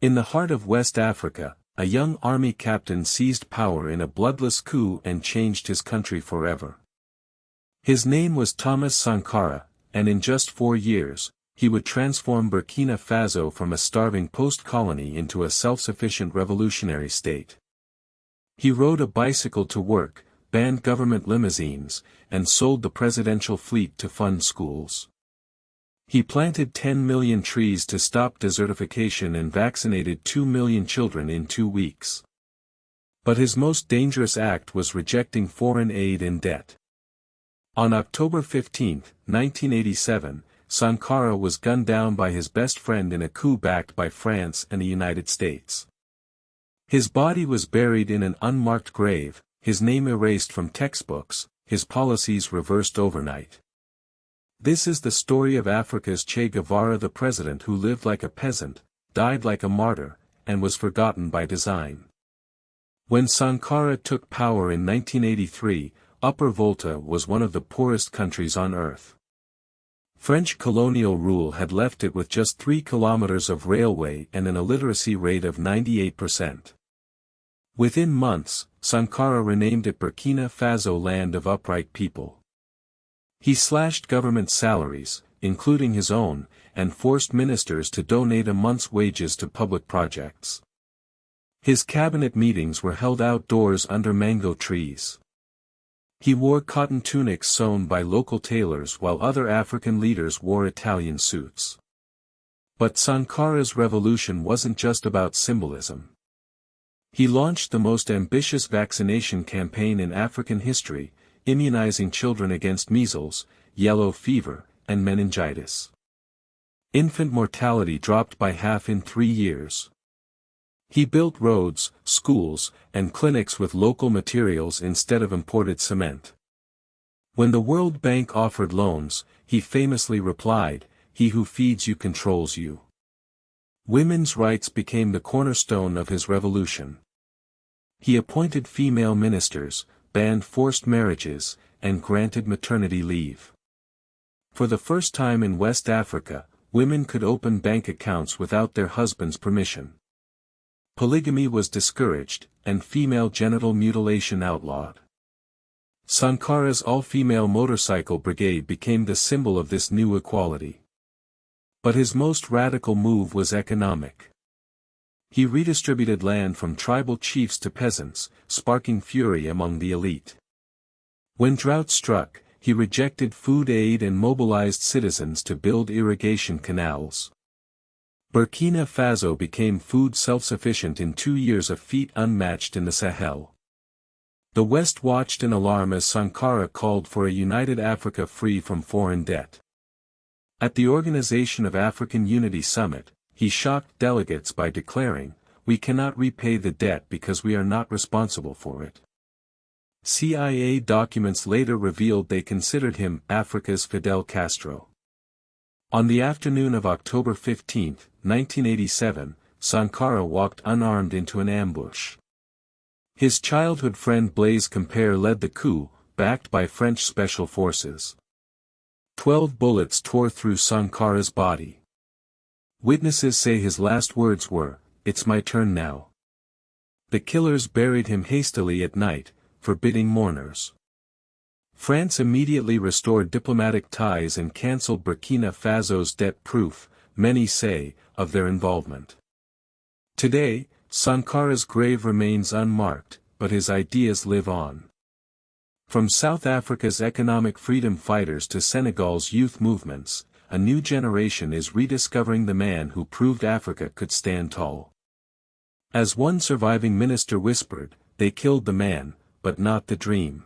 In the heart of West Africa, a young army captain seized power in a bloodless coup and changed his country forever. His name was Thomas Sankara, and in just 4 years, he would transform Burkina Faso from a starving post-colony into a self-sufficient revolutionary state. He rode a bicycle to work, banned government limousines, and sold the presidential fleet to fund schools. He planted 10 million trees to stop desertification and vaccinated 2 million children in 2 weeks. But his most dangerous act was rejecting foreign aid and debt. On October 15, 1987, Sankara was gunned down by his best friend in a coup backed by France and the United States. His body was buried in an unmarked grave, his name erased from textbooks, his policies reversed overnight. This is the story of Africa's Che Guevara, the president who lived like a peasant, died like a martyr, and was forgotten by design. When Sankara took power in 1983, Upper Volta was one of the poorest countries on earth. French colonial rule had left it with just 3 kilometers of railway and an illiteracy rate of 98%. Within months, Sankara renamed it Burkina Faso, land of upright people. He slashed government salaries, including his own, and forced ministers to donate a month's wages to public projects. His cabinet meetings were held outdoors under mango trees. He wore cotton tunics sewn by local tailors while other African leaders wore Italian suits. But Sankara's revolution wasn't just about symbolism. He launched the most ambitious vaccination campaign in African history, immunizing children against measles, yellow fever, and meningitis. Infant mortality dropped by half in 3 years. He built roads, schools, and clinics with local materials instead of imported cement. When the World Bank offered loans, he famously replied, "He who feeds you controls you." Women's rights became the cornerstone of his revolution. He appointed female ministers, banned forced marriages, and granted maternity leave. For the first time in West Africa, women could open bank accounts without their husband's permission. Polygamy was discouraged, and female genital mutilation outlawed. Sankara's all-female motorcycle brigade became the symbol of this new equality. But his most radical move was economic. He redistributed land from tribal chiefs to peasants, sparking fury among the elite. When drought struck, he rejected food aid and mobilized citizens to build irrigation canals. Burkina Faso became food self-sufficient in 2 years, a feat unmatched in the Sahel. The West watched in alarm as Sankara called for a united Africa free from foreign debt. At the Organization of African Unity Summit, he shocked delegates by declaring, "We cannot repay the debt because we are not responsible for it." CIA documents later revealed they considered him Africa's Fidel Castro. On the afternoon of October 15, 1987, Sankara walked unarmed into an ambush. His childhood friend Blaise Compaoré led the coup, backed by French special forces. 12 bullets tore through Sankara's body. Witnesses say his last words were, "It's my turn now." The killers buried him hastily at night, forbidding mourners. France immediately restored diplomatic ties and cancelled Burkina Faso's debt, proof, many say, of their involvement. Today, Sankara's grave remains unmarked, but his ideas live on. From South Africa's economic freedom fighters to Senegal's youth movements, a new generation is rediscovering the man who proved Africa could stand tall. As one surviving minister whispered, "They killed the man, but not the dream."